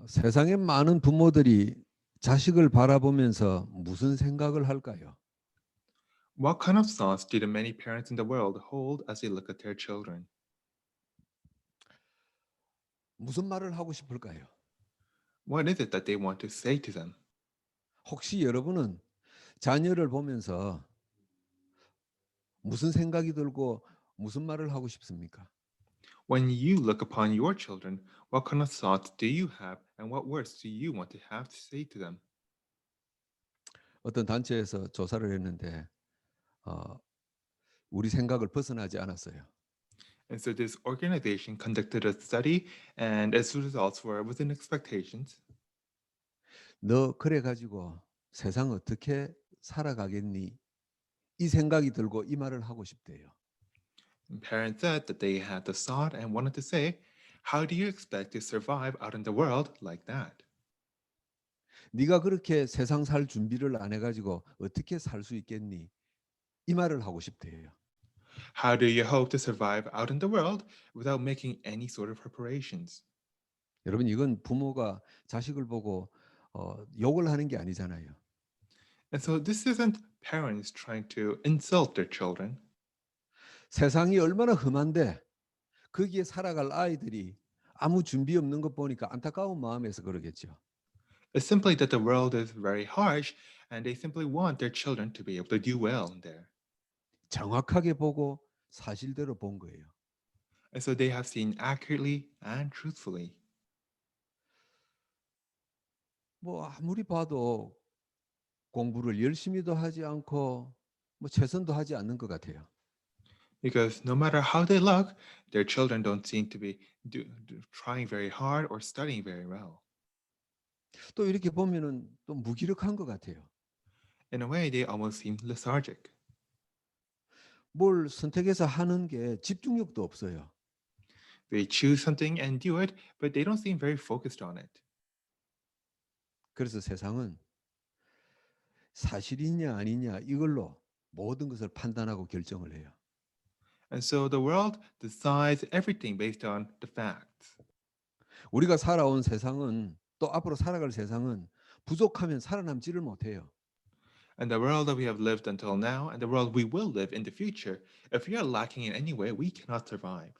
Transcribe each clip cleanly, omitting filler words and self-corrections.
세상의 많은 부모들이 자식을 바라보면서 무슨 생각을 할까요? What kind of thoughts do the many parents in the world hold as they look at their children? 무슨 말을 하고 싶을까요? What is it that they want to say to them? 혹시 여러분은 자녀를 보면서 무슨 생각이 들고 무슨 말을 하고 싶습니까? When you look upon your children, what kind of thoughts do you have and what words do you want to have to say to them? 어떤 단체에서 조사를 했는데 어, 우리 생각을 벗어나지 않았어요. And so this organization conducted a study and its results were within expectations. 너 그래 가지고 세상 어떻게 살아가겠니? 이 생각이 들고 이 말을 하고 싶대요. And parents said that they had the thought and wanted to say, how do you expect to survive out in the world like that? 네가 그렇게 세상 살 준비를 안 해가지고 어떻게 살 수 있겠니? 이 말을 하고 싶대요. How do you hope to survive out in the world without making any sort of preparations? 여러분 이건 부모가 자식을 보고 욕을 하는 게 아니잖아요. And so this isn't parents trying to insult their children. 세상이 얼마나 험한데 거기에 살아갈 아이들이 아무 준비 없는 것 보니까 안타까운 마음에서 그러겠죠. It's simply that the world is very harsh and they simply want their children to be able to do well in there. 정확하게 보고 사실대로 본 거예요. And so they have seen accurately and truthfully. 뭐 아무리 봐도 공부를 열심히도 하지 않고 뭐 최선도 하지 않는 것 같아요. Because no matter how they look, their children don't seem to be trying very hard or studying very well. 또 이렇게 보면은 또 무기력한 것 같아요. In a way, they almost seem lethargic. 뭘 선택해서 하는 게 집중력도 없어요. They choose something and do it, but they don't seem very focused on it. 그래서 세상은 사실이냐 아니냐 이걸로 모든 것을 판단하고 결정을 해요. And so the world decides everything based on the facts. 우리가 살아온 세상은 또 앞으로 살아갈 세상은 부족하면 살아남지를 못해요. And the world that we have lived until now and the world we will live in the future, if we are lacking in any way, we cannot survive.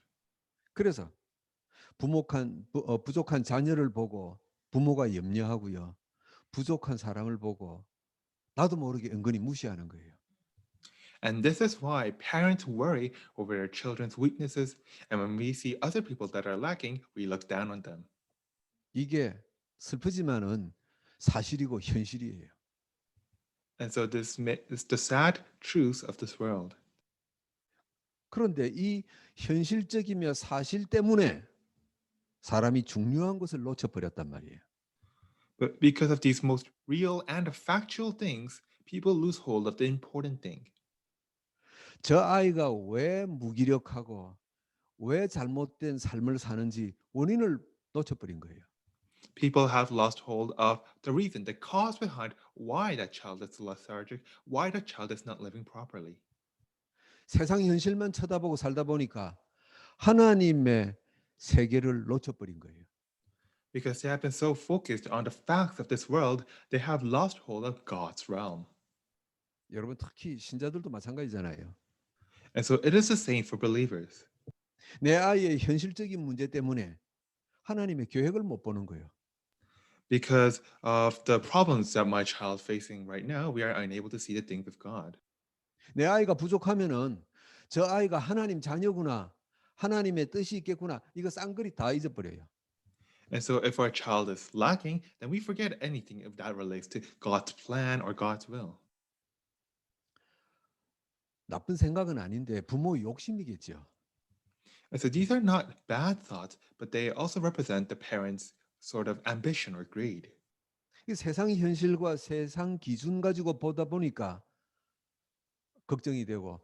그래서 부족한 자녀를 보고 부모가 염려하고요. 부족한 사람을 보고 나도 모르게 은근히 무시하는 거예요. And this is why parents worry over their children's weaknesses. And when we see other people that are lacking, we look down on them. 이게 슬프지만은 사실이고 현실이에요. And so this is the sad truth of this world. 그런데 이 현실적이며 사실 때문에 사람이 중요한 것을 놓쳐버렸단 말이에요. But because of these most real and factual things, people lose hold of the important thing. 저 아이가 왜 무기력하고 왜 잘못된 삶을 사는지 원인을 놓쳐버린 거예요. People have lost hold of the reason, the cause behind why that child is lethargic, why that child is not living properly. 세상 현실만 쳐다보고 살다 보니까 하나님의 세계를 놓쳐버린 거예요. Because they have been so focused on the facts of this world, they have lost hold of God's realm. 여러분 특히 신자들도 마찬가지잖아요. And so it is the same for believers. 내 아이의 현실적인 문제 때문에 하나님의 계획을 못 보는 거예요. Because of the problems that my child facing right now, we are unable to see the things of God. 내 아이가 부족하면은 저 아이가 하나님 자녀구나. 하나님의 뜻이 있겠구나. 이거 쌍그리 다 잊어버려요. And so if our child is lacking, then we forget anything if that relates to God's plan or God's will. 나쁜 생각은 아닌데 부모 욕심이겠죠. And so these are not bad thoughts, but they also represent the parents' sort of ambition or greed. 이 세상의 현실과 세상 기준 가지고 보다 보니까 걱정이 되고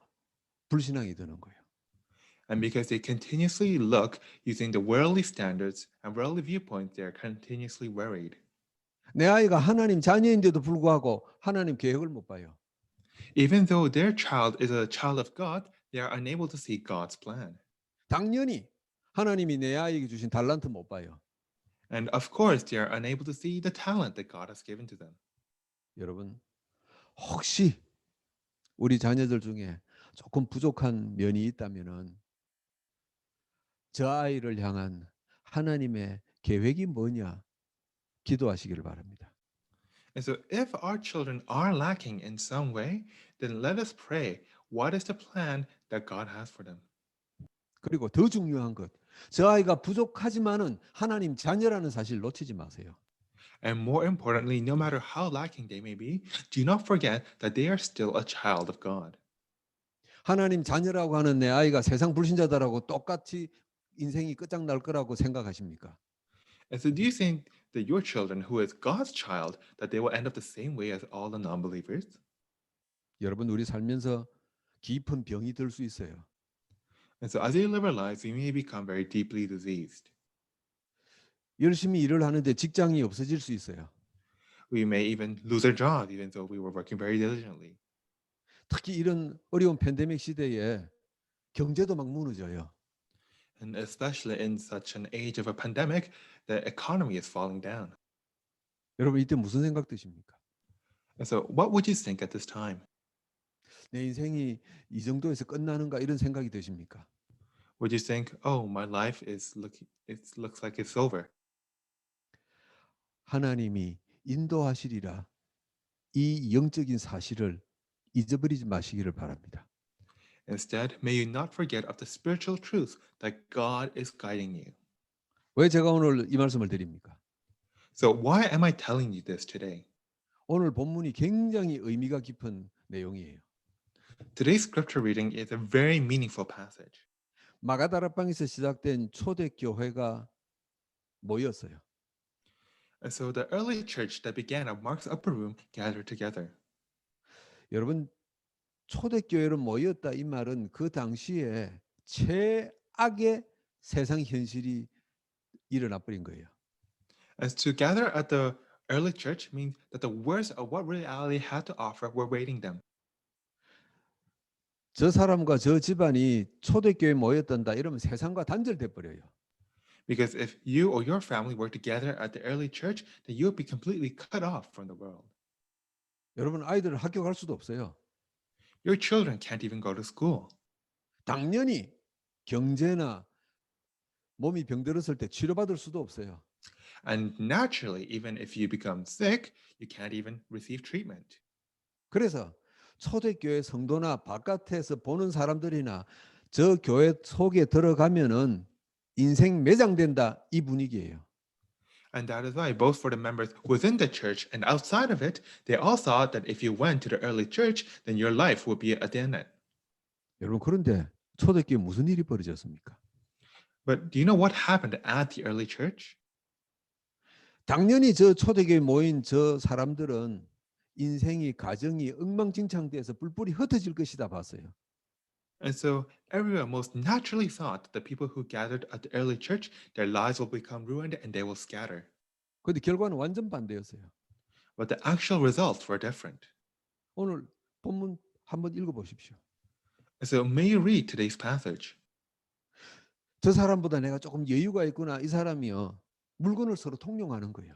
불신앙이 드는 거예요. And because they continuously look using the worldly standards and worldly viewpoints, they are continuously worried. 내 아이가 하나님 자녀인데도 불구하고 하나님 계획을 못 봐요. Even though their child is a child of God, they are unable to see God's plan. 당연히 하나님이 내 아이에게 주신 달란트 못 봐요. And of course, they are unable to see the talent that God has given to them. 여러분, 혹시 우리 자녀들 중에 조금 부족한 면이 있다면은 저 아이를 향한 하나님의 계획이 뭐냐 기도하시기를 바랍니다. And so, if our children are lacking in some way, then let us pray. What is the plan that God has for them? 그리고 더 중요한 것, 저 아이가 부족하지만은 하나님 자녀라는 사실 놓치지 마세요. And more importantly, no matter how lacking they may be, do not forget that they are still a child of God. 하나님 자녀라고 하는 내 아이가 세상 불신자다라고 똑같이 인생이 끝장날 거라고 생각하십니까? And so, do you think that your children, who is God's child, that they will end up the same way as all the non-believers? 여러분, 우리 살면서 깊은 병이 들 수 있어요. And so, as we live our lives, we may become very deeply diseased. 열심히 일을 하는데 직장이 없어질 수 있어요. We may even lose our jobs, even though we were working very diligently. 특히 이런 어려운 팬데믹 시대에 경제도 막 무너져요. And especially in such an age of a pandemic, the economy is falling down. 여러분, 이때 무슨 생각 드십니까? And so, what would you think at this time? 내 인생이 이 정도에서 끝나는가 이런 생각이 드십니까? Would you think, "Oh, my life is it looks like it's over"? 하나님이 인도하시리라. 이 영적인 사실을 잊어버리지 마시기를 바랍니다. Instead, may you not forget of the spiritual truth that God is guiding you. 왜 제가 오늘 이 말씀을 드립니까? So, why am I telling you this today? 오늘 본문이 굉장히 의미가 깊은 내용이에요. Today's scripture reading is a very meaningful passage. 마가다락방에서 시작된 초대교회가 모였어요. And so, the early church that began at Mark's upper room gathered together. 여러분, 초대교회로 모였다 이 말은 그 당시에 최악의 세상 현실이 일어나 버린 거예요. As to gather at the early church means that the worst of what reality had to offer were waiting them. 저 사람과 저 집안이 초대교회 모였단다 이러면 세상과 단절돼 버려요. Because if you or your family were together at the early church, then you would be completely cut off from the world. 여러분, 아이들은 학교 갈 수도 없어요. Your children can't even go to school. 당연히 경제나 몸이 병들었을 때 치료받을 수도 없어요. And naturally, even if you become sick, you can't even receive treatment. 그래서 초대교회 성도나 바깥에서 보는 사람들이나 저 교회 속에 들어가면은 인생 매장된다 이 분위기예요. And that is why, both for the members within the church and outside of it, they all thought that if you went to the early church, then your life would be a dead end. 여러분, 그런데 초대교회 무슨 일이 벌어졌습니까? But do you know what happened at the early church? 당연히 저 초대교회 모인 저 사람들은 인생이 가정이 엉망진창돼서 뿔뿔이 흩어질 것이다 봤어요. And so everyone most naturally thought that the people who gathered at the early church, their lives will become ruined and they will scatter. 그런데 결과는 완전 반대였어요. But the actual results were different. 오늘 본문 한번 읽어보십시오. And so may you read today's passage. 저 사람보다 내가 조금 여유가 있구나. 이 사람이요. 물건을 서로 통용하는 거예요.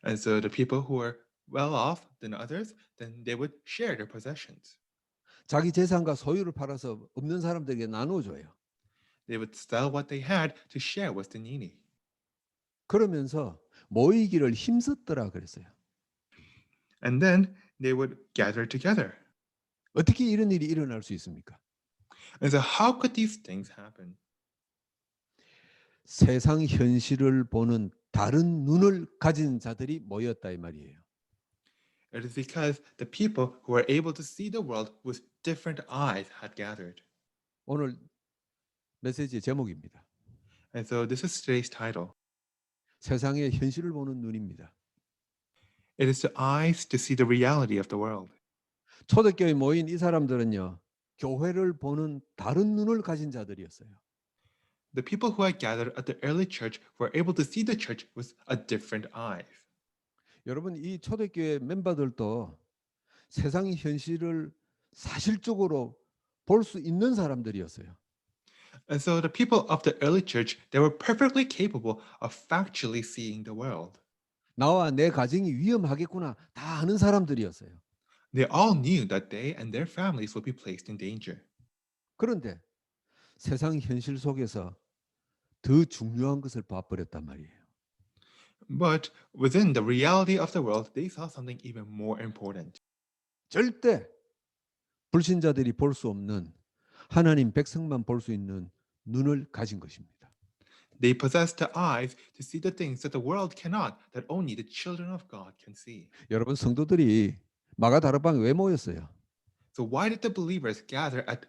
And so the people who were well off than others, then they would share their possessions. 자기 재산과 소유를 팔아서 없는 사람들에게 나눠줘요. They would sell what they had to share with the needy. 그러면서 모이기를 힘썼더라 그랬어요. And then they would gather together. 어떻게 이런 일이 일어날 수 있습니까? And so how could these things happen? 세상 현실을 보는 다른 눈을 가진 자들이 모였다 이 말이에요. It is because the people who were able to see the world with different eyes had gathered. 오늘 메시지의 제목입니다. And so this is today's title. 세상의 현실을 보는 눈입니다. It is the eyes to see the reality of the world. 초대교회 모인 이 사람들은요. 교회를 보는 다른 눈을 가진 자들이었어요. The people who had gathered at the early church were able to see the church with a different eyes. 여러분, 이 초대교회 멤버들도 세상의 현실을 사실적으로 볼 수 있는 사람들이었어요. And so the people of the early church, they were perfectly capable of factually seeing the world. 나와 내 가정이 위험하겠구나 다 아는 사람들이었어요. They all knew that they and their families would be placed in danger. 그런데 세상 현실 속에서 더 중요한 것을 봐버렸단 말이에요. But within the reality of the world, they saw something even more important. 절대 불신자들이 볼 수 없는 하나님 백성만 볼 수 있는 눈을 가진 것입니다. They possessed the eyes to see the things that the world cannot, that only the children of God can see. 여러분 성도들이 마가다락방에 왜 모였어요? So why did the believers gather at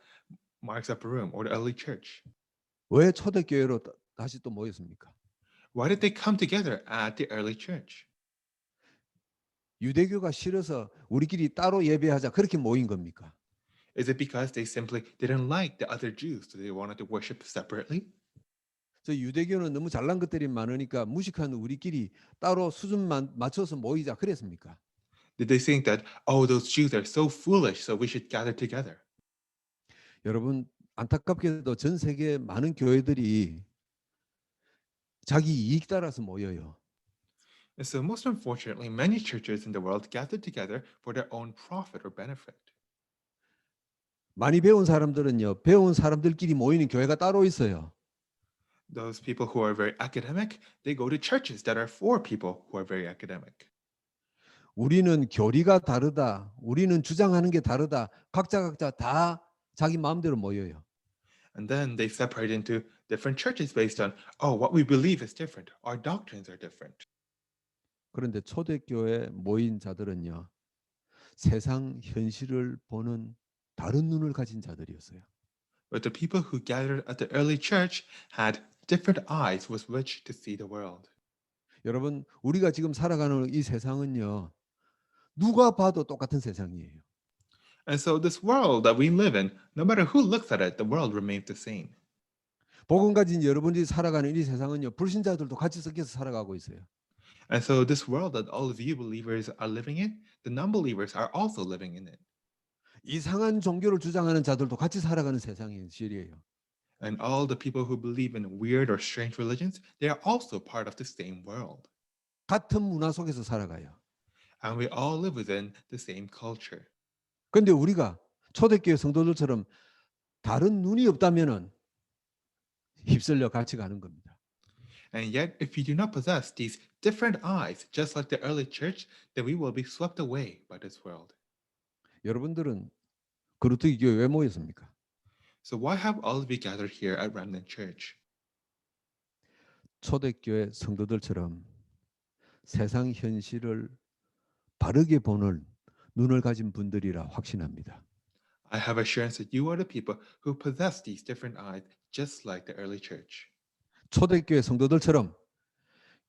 Mark's upper room or the early church? 왜 초대교회로 다시 또 모였습니까? Why did they come together at the early church? 유대교가 싫어서 우리끼리 따로 예배하자 그렇게 모인 겁니까? Is it because they simply didn't like the other Jews, so they wanted to worship separately? 저 유대교는 너무 잘난 것들이 많으니까 무식한 우리끼리 따로 수준만 맞춰서 모이자 그랬습니까? Did they think that, oh, those Jews are so foolish, so we should gather together? 여러분 안타깝게도 전 세계 많은 교회들이 자기 이익 따라서 모여요. And so, most unfortunately, many churches in the world gather together for their own profit or benefit. 많이 배운 사람들은요. 배운 사람들끼리 모이는 교회가 따로 있어요. Those people who are very academic, they go to churches that are for people who are very academic. 우리는 교리가 다르다. 우리는 주장하는 게 다르다. 각자 다 자기 마음대로 모여요. And then they separate into different churches based on, oh, what we believe is different. Our doctrines are different. 그런데 초대교회 모인 자들은요. 세상 현실을 보는 다른 눈을 가진 자들이었어요. But the people who gathered at the early church had different eyes with which to see the world. 여러분, 우리가 지금 살아가는 이 세상은요. 누가 봐도 똑같은 세상이에요. And so this world that we live in, no matter who looks at it, the world remains the same. 복음 가진 여러분들이 살아가는 이 세상은요. 불신자들도 같이 섞여서 살아가고 있어요. And so this world that all of you believers are living in, the non-believers are also living in it. 이상한 종교를 주장하는 자들도 같이 살아가는 세상이 현실이에요. And all the people who believe in weird or strange religions, they are also part of the same world. 같은 문화 속에서 살아가요. And we all live within the same culture. 그런데 우리가 초대교회 성도들처럼 다른 눈이 없다면은 휩쓸려 같이 가는 겁니다. And yet, if we do not possess these different eyes, just like the early church, then we will be swept away by this world. 여러분들은 그루트기 교회 왜 모였습니까? So why have all of you gathered here at Remnant Church? 초대교회 성도들처럼 세상 현실을 바르게 보는 눈을 가진 분들이라 확신합니다. I have assurance that you are the people who possess these different eyes, just like the early church. 초대교회 성도들처럼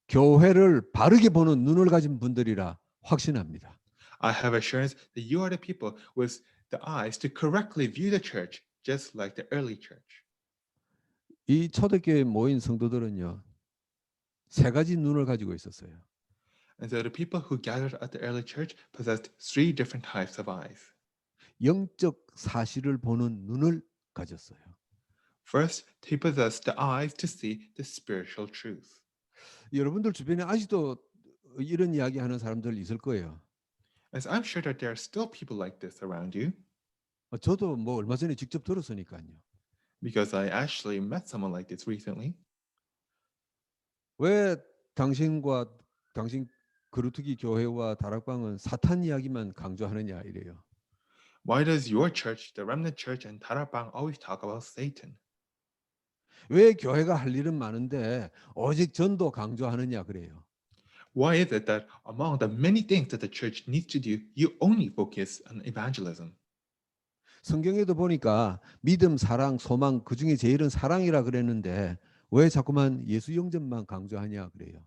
교회를 바르게 보는 눈을 가진 분들이라 확신합니다. I have assurance that you are the people with the eyes to correctly view the church, just like the early church. 이 초대교회에 모인 성도들은요. 세 가지 눈을 가지고 있었어요. And so the people who gathered at the early church possessed three different types of eyes. 영적 사실을 보는 눈을 가졌어요. First, they possessed the eyes to see the spiritual truth. 여러분들 주변에 아직도 이런 이야기하는 사람들 있을 거예요. As I'm sure that there are still people like this around you, 저도 뭐 얼마 전에 직접 들었으니까요. because I actually met someone like this recently. 왜 당신과 당신 그루트기 교회와 다락방은 사탄 이야기만 강조하느냐 이래요. Why does your church, the Remnant Church and Tarapang, always talk about Satan? 왜 교회가 할 일은 많은데 오직 전도 강조하느냐 그래요. Why is it that among the many things that the church needs to do, you only focus on evangelism? 성경에도 보니까 믿음, 사랑, 소망 그 중에 제일은 사랑이라 그랬는데 왜 자꾸만 예수 영접만 강조하냐 그래요.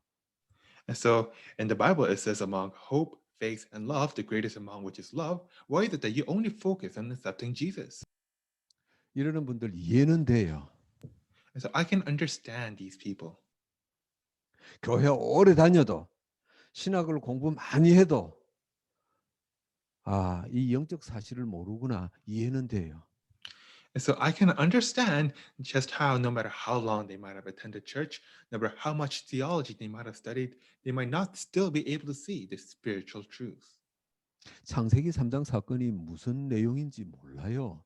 And so in the Bible, it says among hope, faith, and love, the greatest among which is love. Why is it that you only focus on accepting Jesus? 이러는 분들 이해는 돼요. And so I can understand these people. 교회 오래 다녀도 신학을 공부 많이 해도 이 영적 사실을 모르구나 이해는 돼요. And so I can understand just how, no matter how long they might have attended church, no matter how much theology they might have studied, they might not still be able to see the spiritual truth 창세기 3장 사건이 무슨 내용인지 몰라요.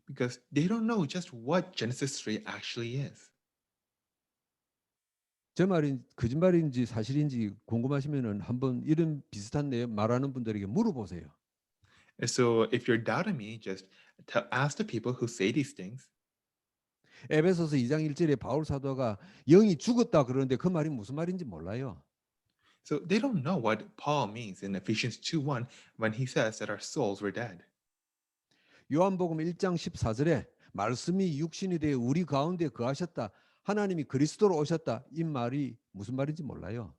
because they don't know just what Genesis 3 actually is. 제 말이 거짓말인지 사실인지 궁금하시면은 한번 이런 비슷한 내용 말하는 분들에게 물어보세요. And so if you're doubting me, just ask the people who say these things. 에베소서 2장 1절에 바울 사도가 영이 죽었다 그러는데 그 말이 무슨 말인지 몰라요. So they don't know what Paul means in Ephesians 2:1 when he says that our souls were dead. 요한복음 1장 14절에 말씀이 육신이 되어 우리 가운데 거하셨다. 하나님이 그리스도로 오셨다. 이 말이 무슨 말인지 몰라요.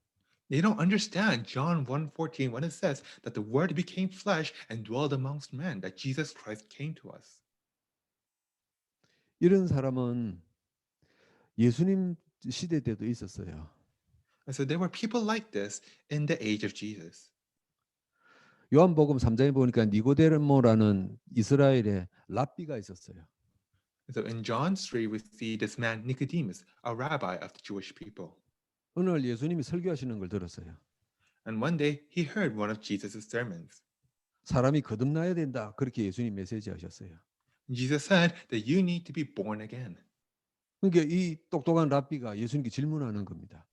They don't understand John 1:14 when it says that the word became flesh and dwelled amongst men, that Jesus Christ came to us. 이런 사람은 예수님 시대 때도 있었어요. And so there were people like this in the age of Jesus. 요한복음 3장에 보니까 니고데모라는 이스라엘의 랍비가 있었어요. And so in John 3, we see this man Nicodemus, a rabbi of the Jewish people. 어느 날 예수님이 설교하시는 걸 들었어요. And one day he heard one of Jesus' sermons. 사람이 거듭나야 된다. 그렇게 예수님 메시지하셨어요. Jesus said that you need to be born again. 그러니까 이 똑똑한 랍비가 예수님께 질문하는 겁니다.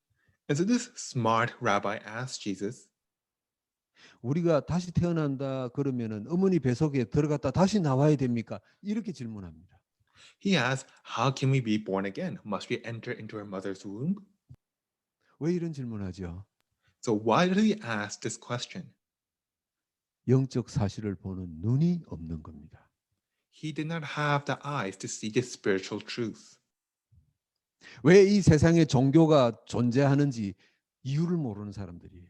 And so this smart rabbi asked Jesus, 우리가 다시 태어난다 그러면은 어머니 뱃속에 들어갔다 다시 나와야 됩니까? 이렇게 질문합니다. he asked, how can we be born again? Must we enter into our mother's womb? 왜 이런 질문하죠? So why did he ask this question? 영적 사실을 보는 눈이 없는 겁니다. He did not have the eyes to see the spiritual truth. 왜 이 세상에 종교가 존재하는지 이유를 모르는 사람들이에요.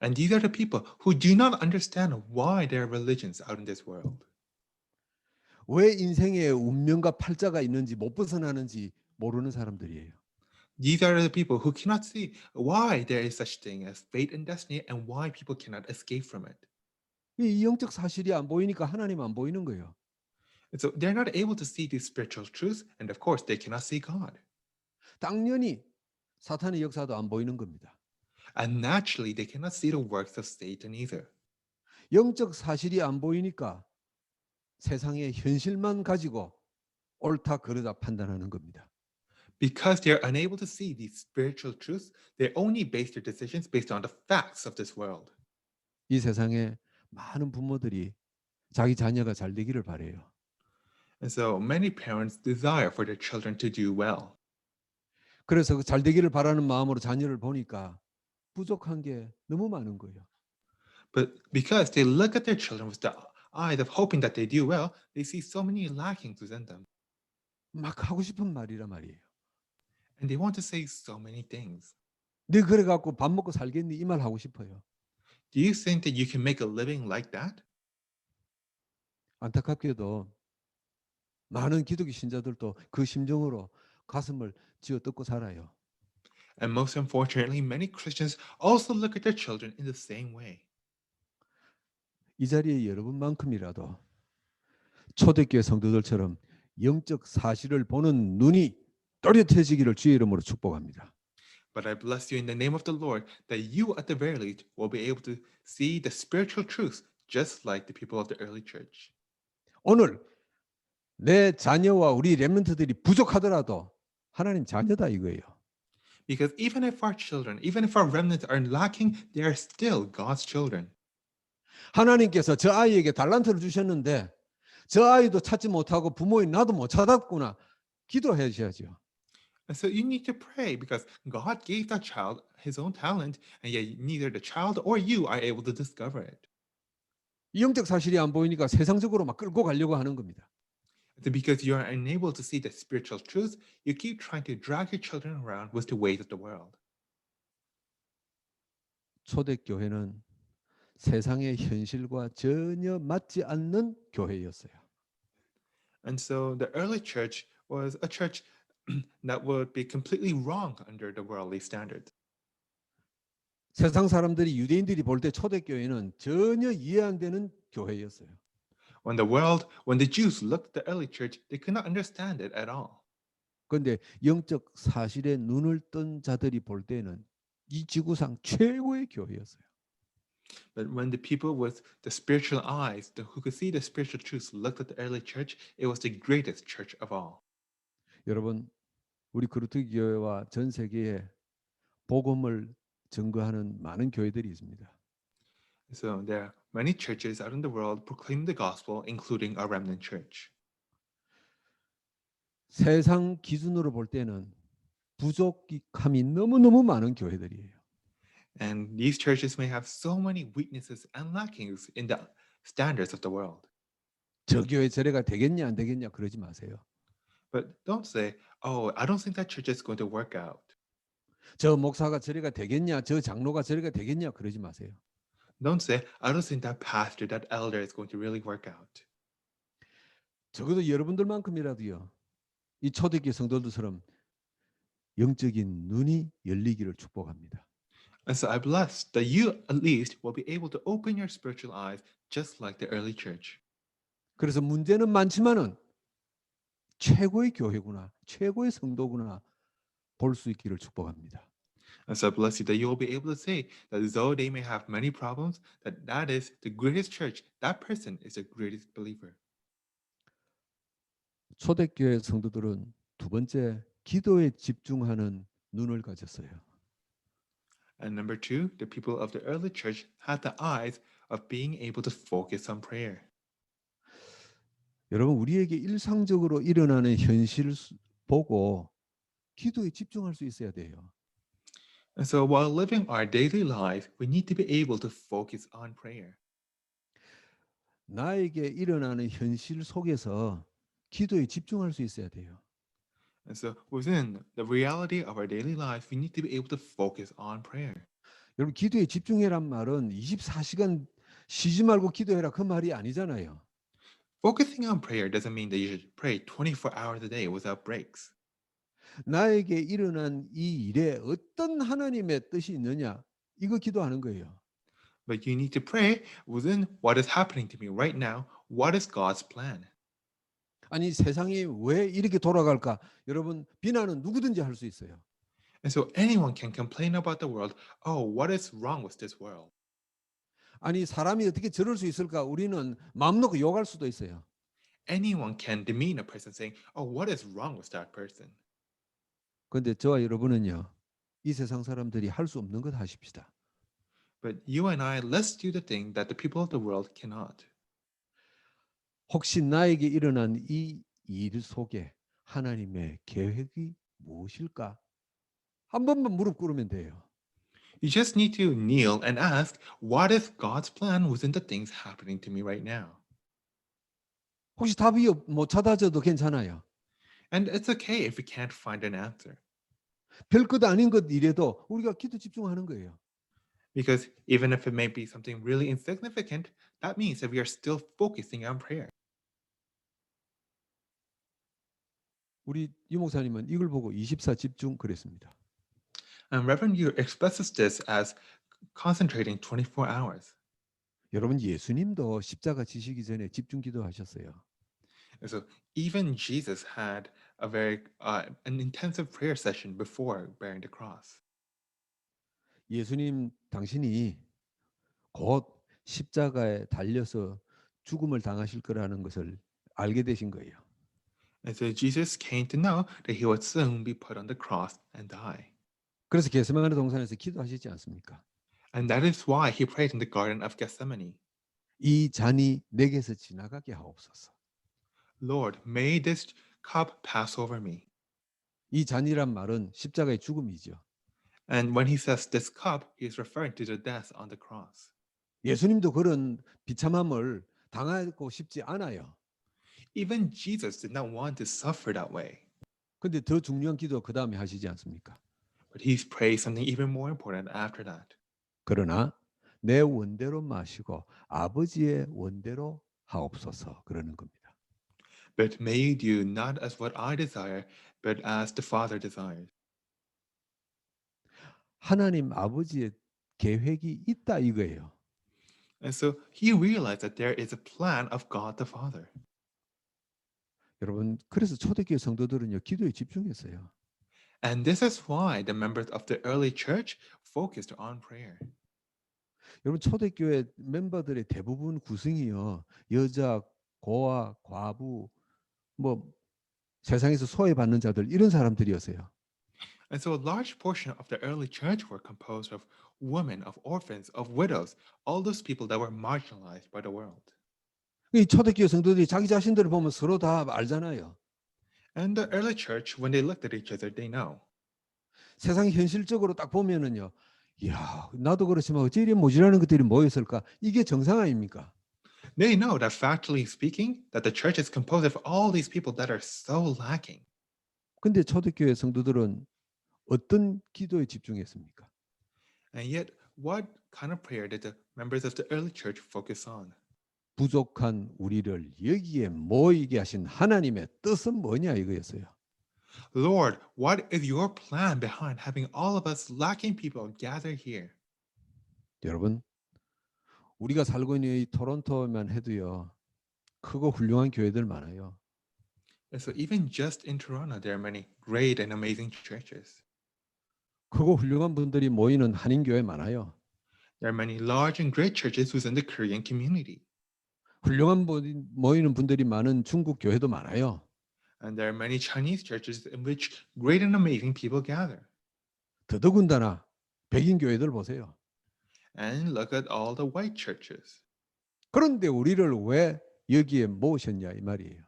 And these are the people who do not understand why there are religions out in this world. 왜 인생에 운명과 팔자가 있는지 못 벗어나는지 모르는 사람들이에요. These are the people who cannot see why there is such thing as fate and destiny and why people cannot escape from it. 이 영적 사실이 안 보이니까 하나님 안 보이는 거예요. And so they're not able to see these spiritual truths, and of course, they cannot see God. 당연히 사탄의 역사도 안 보이는 겁니다. And naturally, they cannot see the works of Satan either. 영적 사실이 안 보이니까 세상의 현실만 가지고 옳다 그르다 판단하는 겁니다. Because they're unable to see these spiritual truths, they only base their decisions based on the facts of this world. 이 세상에 많은 부모들이 자기 자녀가 잘 되기를 바래요. And so many parents desire for their children to do well. 그래서 그 잘 되기를 바라는 마음으로 자녀를 보니까 부족한 게 너무 많은 거예요. But because they look at their children with the eyes of hoping that they do well, they see so many lackings within them. 막 하고 싶은 말이란 말이에요. And they want to say so many things. 네 그래 갖고 밥 먹고 살겠니? 이 말 하고 싶어요. Do you think that you can make a living like that? 안타깝게도 많은 기독교 신자들도 그 심정으로 가슴을 쥐어 뜯고 살아요. And most unfortunately, many Christians also look at their children in the same way. 이 자리에 여러분만큼이라도 초대교회 성도들처럼 영적 사실을 보는 눈이 또렷해지기를 주의 이름으로 축복합니다. But I bless you in the name of the Lord that you at the very least will be able to see the spiritual truth just like the people of the early church. 오늘 내 자녀와 우리 렘넌트들이 부족하더라도 하나님 자녀다 이거예요. Because even if our children, even if our remnants are lacking, they are still God's children. 하나님께서 저 아이에게 달란트를 주셨는데 저 아이도 찾지 못하고 부모인 나도 못 찾았구나. 기도하셔야죠. And so you need to pray because God gave that child his own talent, and yet neither the child or you are able to discover it. 영적 사실이 안 보이니까 세상적으로 막 끌고 가려고 하는 겁니다. So because you are unable to see the spiritual truth, you keep trying to drag your children around with the ways of the world. 초대교회는 세상의 현실과 전혀 맞지 않는 교회였어요. And so the early church was a church that would be completely wrong under the worldly standards. 세상 사람들이 유대인들이 볼 때 초대교회는 전혀 이해 안 되는 교회였어요. When the Jews looked at the early church, they could not understand it at all. 그런데 영적 사실에 눈을 뜬 자들이 볼 때는 이 지구상 최고의 교회였어요. But when the people with the spiritual eyes, who could see the spiritual truths, looked at the early church, it was the greatest church of all. 여러분, 우리 그루트 교회와 전 세계에 복음을 증거하는 많은 교회들이 있습니다. So there are many churches out in the world proclaiming the gospel, including our remnant church. 세상 기준으로 볼 때는 부족함이 너무너무 많은 교회들이에요. And these churches may have so many weaknesses and lackings in the standards of the world. 저 교회 저래가 되겠냐 안 되겠냐 그러지 마세요. But don't say, oh, I don't think that church is going to work out. 저 목사가 저래가 되겠냐 저 장로가 저래가 되겠냐 그러지 마세요. Don't say, I don't think that pastor, that elder is going to really work out. 적어도 여러분들만큼이라도요. 이 초대교회 성도들처럼 영적인 눈이 열리기를 축복합니다. And so I bless that you at least will be able to open your spiritual eyes just like the early church. 그래서 문제는 많지만은 최고의 교회구나, 최고의 성도구나 볼 수 있기를 축복합니다. And so I bless you that you will be able to say that though they may have many problems, that is the greatest church. That person is the greatest believer. 초대교회 성도들은 두 번째 기도에 집중하는 눈을 가졌어요. And number two, the people of the early church had the eyes of being able to focus on prayer. 여러분 우리에게 일상적으로 일어나는 현실을 보고 기도에 집중할 수 있어야 돼요. And so while living our daily life, we need to be able to focus on prayer. 나에게 일어나는 현실 속에서 기도에 집중할 수 있어야 돼요. And so within the reality of our daily life, we need to be able to focus on prayer. 여러분 기도에 집중해란 말은 24시간 쉬지 말고 기도해라 그 말이 아니잖아요. Focusing on prayer doesn't mean that you should pray 24 hours a day without breaks. 나에게 일어난 이 일에 어떤 하나님의 뜻이 있느냐 이거 기도하는 거예요. But you need to pray within what is happening to me right now. What is God's plan? 아니 세상이 왜 이렇게 돌아갈까? 여러분 비난은 누구든지 할 수 있어요. And so anyone can complain about the world. Oh, what is wrong with this world? 아니 사람이 어떻게 저럴 수 있을까? 우리는 마음 놓고 욕할 수도 있어요. Anyone can demean a person saying, oh, what is wrong with that person? 그런데 저와 여러분은요. 이 세상 사람들이 할 수 없는 것 하십시다. But you and I, let's do the thing that the people of the world cannot. 혹시 나에게 일어난 이 일 속에 하나님의 계획이 무엇일까? 한 번만 무릎 꿇으면 돼요. You just need to kneel and ask, what is God's plan within the things happening to me right now? 혹시 답이 못 찾아져도 괜찮아요. And it's okay if we can't find an answer. 별것 아닌 것 이래도 우리가 기도 집중하는 거예요. Because even if it may be something really insignificant, that means that we are still focusing on prayer. 우리 유 목사님은 이걸 보고 24 집중 그랬습니다. And Reverend Yu expresses this as concentrating 24 hours. 여러분 예수님도 십자가 지시기 전에 집중 기도하셨어요. And so even Jesus had an intensive prayer session before bearing the cross. 예수님 당신이 곧 십자가에 달려서 죽음을 당하실 거라는 것을 알게 되신 거예요. And so Jesus came to know that he would soon be put on the cross and die. 그래서 겟세마네 동산에서 기도하시지 않습니까? And that is why he prayed in the Garden of Gethsemane. 이 잔이 내게서 지나가게 하옵소서. Lord, may this cup pass over me. 이 잔이란 말은 십자가의 죽음이죠. And when he says this cup, he is referring to the death on the cross. 예수님도 그런 비참함을 당하고 싶지 않아요. Even Jesus did not want to suffer that way. 근데 더 중요한 기도 그 다음에 하시지 않습니까? But he prayed something even more important after that. 그러나 내 원대로 마시고 아버지의 원대로 하옵소서 그러는 겁니다. But may you do not as what I desire, but as the Father desires. 하나님 아버지의 계획이 있다 이거예요. And so he realized that there is a plan of God the Father. 여러분, 그래서 초대교회 성도들은요, 기도에 집중했어요. And this is why the members of the early church focused on prayer. 여러분, 초대교회 멤버들의 대부분 구성이요, 여자, 고아, 과부, 뭐 세상에서 소외받는 자들 이런 사람들이었어요. And so a large portion of the early church were composed of women, of orphans, of widows, all those people that were marginalized by the world. 이 초대교회 성도들이 자기 자신들을 보면 서로 다 알잖아요. And the early church, when they looked at each other, they know. 세상 현실적으로 딱 보면은요, 이야, 나도 그렇지만 어째 이리 모자라는 것들이 모였을까? 이게 정상 아닙니까? They know that factually speaking, that the church is composed of all these people that are so lacking. 근데 초대교회 성도들은 어떤 기도에 집중했습니까? And yet, what kind of prayer did the members of the early church focus on? 부족한 우리를 여기에 모이게 하신 하나님의 뜻은 뭐냐 이거였어요. Lord, what is your plan behind having all of us lacking people gather here? 여러분, 우리가 살고 있는 이 토론토만 해도요, 크고 훌륭한 교회들 많아요. And so, even just in Toronto, there are many great and amazing churches. 크고 훌륭한 분들이 모이는 한인교회 많아요. There are many large and great churches within the Korean community. 훌륭한 분 모이는 분들이 많은 중국 교회도 많아요. And there are many Chinese churches in which great and amazing people gather. 더더군다나 백인 교회들 보세요. And look at all the white churches. 그런데 우리를 왜 여기에 모으셨냐 이 말이에요.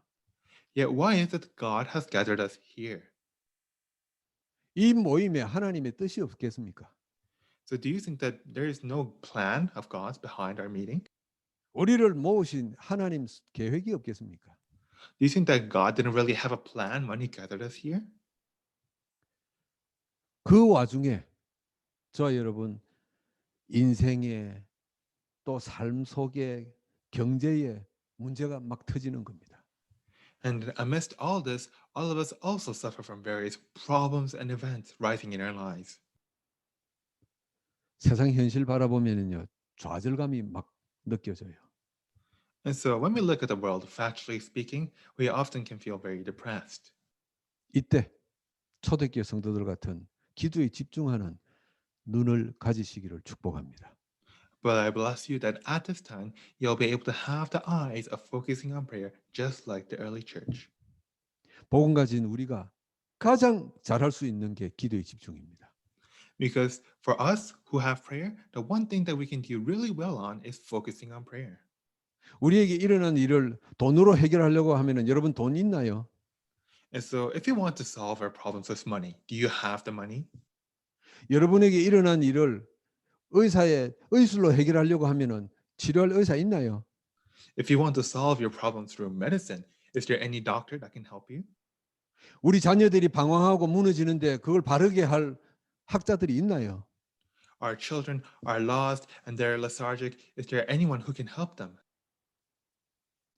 Yet, why is it God has gathered us here? 이 모임에 하나님의 뜻이 없겠습니까? So, do you think that there is no plan of God's behind our meeting? 우리를 모으신 하나님 계획이 없겠습니까? Do you think that God didn't really have a plan when He gathered us here? 그 와중에 저와 여러분 인생에 또 삶 속에 경제에 문제가 막 터지는 겁니다. And amidst all this, all of us also suffer from various problems and events rising in our lives. 세상 현실 바라보면은요 좌절감이 막 느껴져요. And so, when we look at the world, factually speaking, we often can feel very depressed. 이때 초대교회 성도들 같은 기도에 집중하는 눈을 가지시기를 축복합니다. But I bless you that at this time, you'll be able to have the eyes of focusing on prayer, just like the early church. 복음 가진 우리가 가장 잘할 수 있는 게 기도의 집중입니다. Because for us who have prayer, the one thing that we can do really well on is focusing on prayer. 우리에게 일어난 일을 돈으로 해결하려고 하면은 여러분 돈 있나요? And so, if you want to solve our problems with money, do you have the money? 여러분에게 일어난 일을 의술로 해결하려고 하면은 치료할 의사 있나요? If you want to solve your problems through medicine, is there any doctor that can help you? 우리 자녀들이 방황하고 무너지는데 그걸 바르게 할 학자들이 있나요? Our children are lost and they're lethargic. Is there anyone who can help them?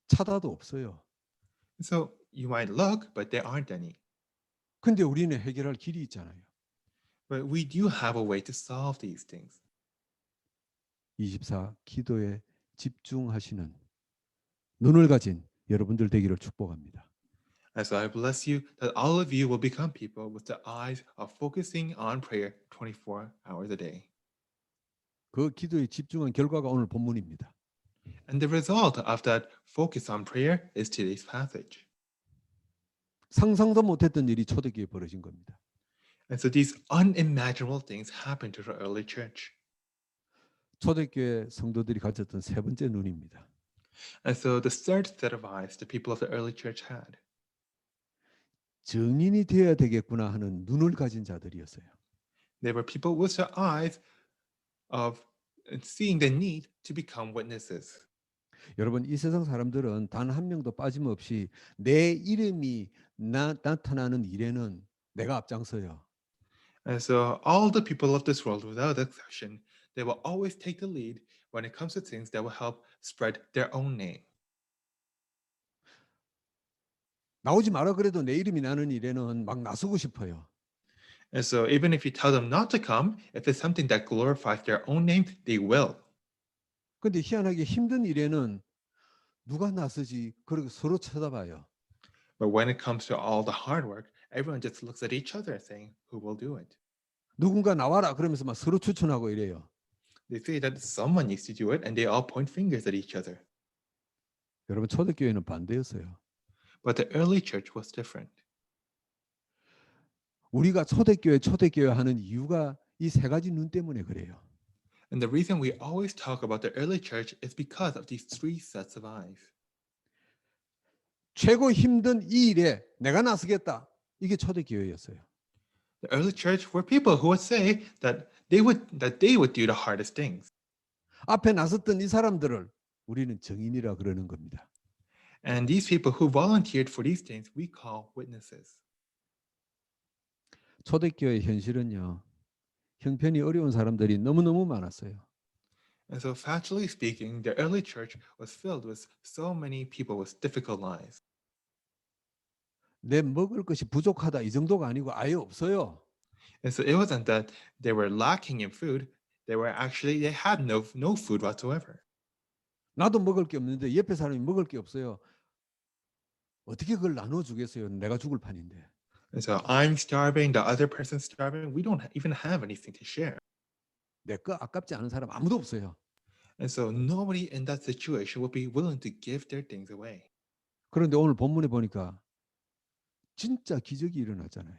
찾아도 없어요. So you might look, but there aren't any. 근데 우리는 해결할 길이 있잖아요. But we do have a way to solve these things. 24 기도에 집중하시는 눈을 가진 여러분들 되기를 축복합니다. And so I bless you that all of you will become people with the eyes of focusing on prayer 24 hours a day. 그 기도에 집중한 결과가 오늘 본문입니다. And the result of that focus on prayer is today's passage. 상상도 못했던 일이 초대교회에 벌어진 겁니다. And so these unimaginable things happened to the early church. 초대교회 성도들이 가졌던 세 번째 눈입니다. And so the third set of eyes the people of the early church had. 증인이 되어야 되겠구나 하는 눈을 가진 자들이었어요. They were people with the eyes of seeing the need to become witnesses. 여러분 이 세상 사람들은 단 한 명도 빠짐없이 내 이름이 나타나는 일에는 내가 앞장서요. And so all the people of this world, without exception, they will always take the lead when it comes to things that will help spread their own name. 나오지 마라 그래도 내 이름이 나는 일에는 막 나서고 싶어요. And so even if you tell them not to come, if it's something that glorifies their own name, they will. 근데 희한하게 힘든 일에는 누가 나서지? 그렇게 서로 쳐다봐요. But when it comes to all the hard work, everyone just looks at each other saying, who will do it? 누군가 나와라 그러면서 막 서로 추천하고 이래요. They say that someone needs to do it, and they all point fingers at each other. 여러분 초대교회는 반대였어요. But the early church was different. 우리가 초대교회 하는 이유가 이 세 가지 눈 때문에 그래요. And the reason we always talk about the early church is because of these three sets of eyes. 최고 힘든 이 일에 내가 나서겠다. 이게 초대교회였어요. The early church were people who would say that they would do the hardest things. 앞에 나섰던 이 사람들을 우리는 정인이라 그러는 겁니다. And these people who volunteered for these things, we call witnesses. 초대교회 현실은요. 형편이 어려운 사람들이 너무너무 많았어요. And so, factually speaking, the early church was filled with so many people with difficult lives. 내 먹을 것이 부족하다 이 정도가 아니고 아예 없어요. And so it wasn't that they were lacking in food, they had no food whatsoever. 나도 먹을 게 없는데 옆에 사람이 먹을 게 없어요. 어떻게 그걸 나눠주겠어요? 내가 죽을 판인데. And so I'm starving, the other person's starving. We don't even have anything to share. 내 거 아깝지 않은 사람 아무도 없어요. And so nobody in that situation would be willing to give their things away. 그런데 오늘 본문에 보니까 진짜 기적이 일어나잖아요.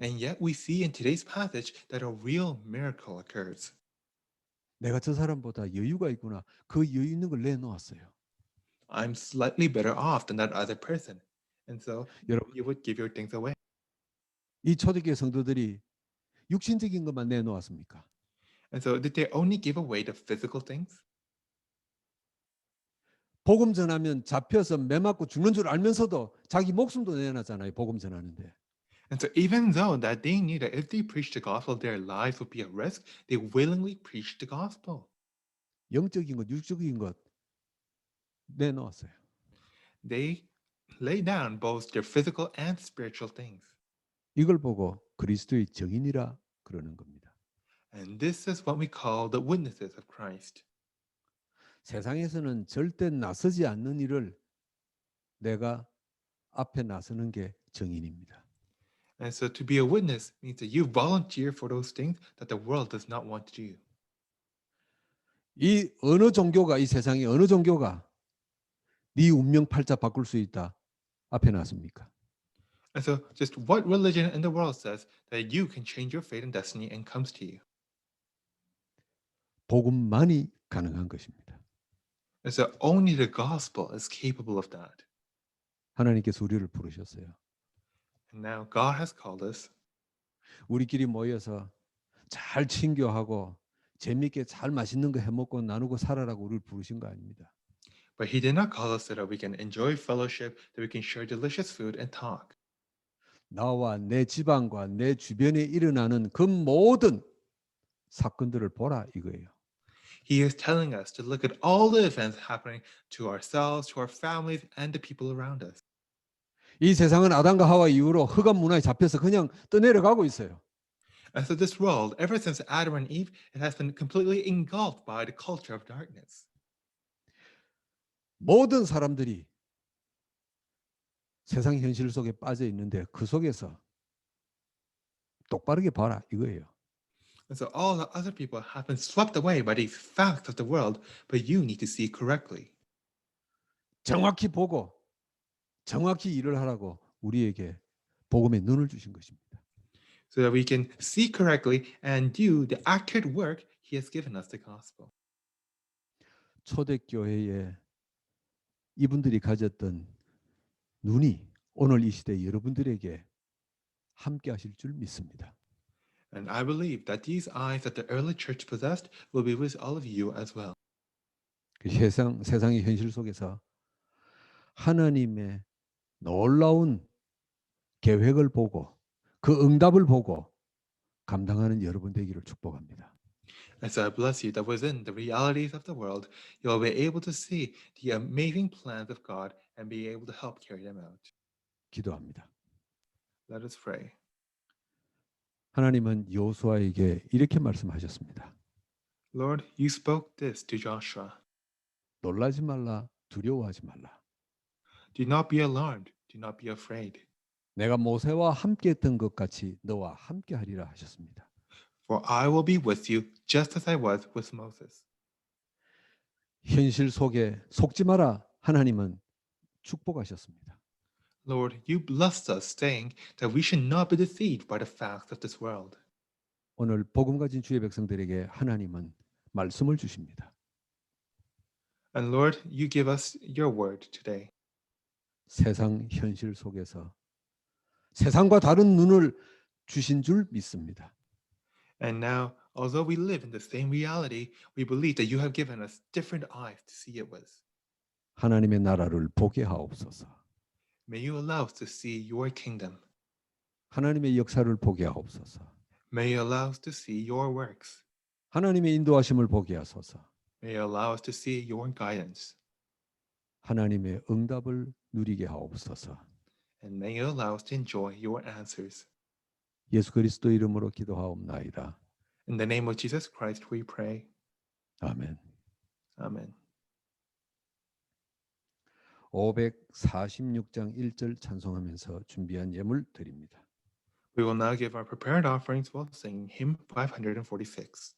And yet we see in today's passage that a real miracle occurs. 내가 저 사람보다 여유가 있구나. 그 여유 있는 걸 내놓았어요. I'm slightly better off than that other person. And so 여러분, you would give your things away. 이 초대교회 성도들이 육신적인 것만 내놓았습니까? And so did they only give away the physical things? 복음 전하면 잡혀서 매 맞고 죽는 줄 알면서도 자기 목숨도 내놨잖아요. 복음 전하는데. And so even though that they knew that if they preached the gospel, their lives would be at risk, they willingly preached the gospel. 영적인 것, 육적인 것 내놓았어요. They lay down both their physical and spiritual things. 이걸 보고 그리스도의 증인이라 그러는 겁니다. And this is what we call the witnesses of Christ. 세상에서는 절대 나서지 않는 일을 내가 앞에 나서는 게 증인입니다. And so to be a witness means that you volunteer for those things that the world does not want to do. 이 어느 종교가 이 세상에 어느 종교가 네 운명 팔자 바꿀 수 있다 앞에 놨습니까? And so just what religion in the world says that you can change your fate and destiny and comes to you. 복음만이 가능한 것입니다. And so only the gospel is capable of that. 하나님께서 우리를 부르셨어요. And now God has called us. 우리끼리 모여서 잘 친교하고 재미있게 잘 맛있는 거 해먹고 나누고 살아라고 우리를 부르신 거 아닙니다. But he did not call us so that we can enjoy fellowship, that we can share delicious food and talk. 나와 내 집안과 내 주변에 일어나는 그 모든 사건들을 보라 이거예요. He is telling us to look at all the events happening to ourselves, to our families, and the people around us. 이 세상은 아담과 하와 이후로 흑암 문화에 잡혀서 그냥 떠내려가고 있어요. And so this world, ever since Adam and Eve, it has been completely engulfed by the culture of darkness. 모든 사람들이 세상 현실 속에 빠져 있는데 그 속에서 똑바르게 봐라 이거예요. And so all the other people have been swept away by these facts of the world, but you need to see correctly. 정확히 보고 정확히 일을 하라고 우리에게 복음의 눈을 주신 것입니다. So that we can see correctly and do the accurate work he has given us the gospel. 초대교회에 이분들이 가졌던 눈이 오늘 이 시대 여러분들에게 함께 하실 줄 믿습니다. And I believe that these eyes that the early church possessed will be with all of you as well. 세상의 현실 속에서 하나님의 놀라운 계획을 보고 그 응답을 보고 감당하는 여러분 되기를 축복합니다. And so I bless you that within the realities of the world, you'll be able to see the amazing plans of God and be able to help carry them out. 기도합니다. Let us pray. 하나님은 여호수아에게 이렇게 말씀하셨습니다. Lord, you spoke this to Joshua. 놀라지 말라, 두려워하지 말라. Do not be alarmed. Do not be afraid. 내가 모세와 함께 했던 것 같이 너와 함께 하리라 하셨습니다. For I will be with you just as I was with Moses. 현실 속에 속지 마라. 하나님은 축복하셨습니다. Lord, you blessed us, saying that we should not be deceived by the facts of this world. 오늘 복음 가진 주의 백성들에게 하나님은 말씀을 주십니다. And Lord, you give us your word today. 세상 현실 속에서 세상과 다른 눈을 주신 줄 믿습니다. And now, although we live in the same reality, we believe that you have given us different eyes to see it with. 하나님의 나라를 보게 하옵소서. May you allow us to see your kingdom. 하나님의 역사를 보게 하옵소서. May you allow us to see your works. 하나님의 인도하심을 보게 하소서. May you allow us to see your guidance. 하나님의 응답을 누리게 하옵소서. And may you allow us to enjoy your answers. 예수 그리스도 이름으로 기도하옵나이다. In the name of Jesus Christ we pray. 아멘. Amen. 546장 1절 찬송하면서 준비한 예물 드립니다. We will now give our prepared offerings while singing hymn 546.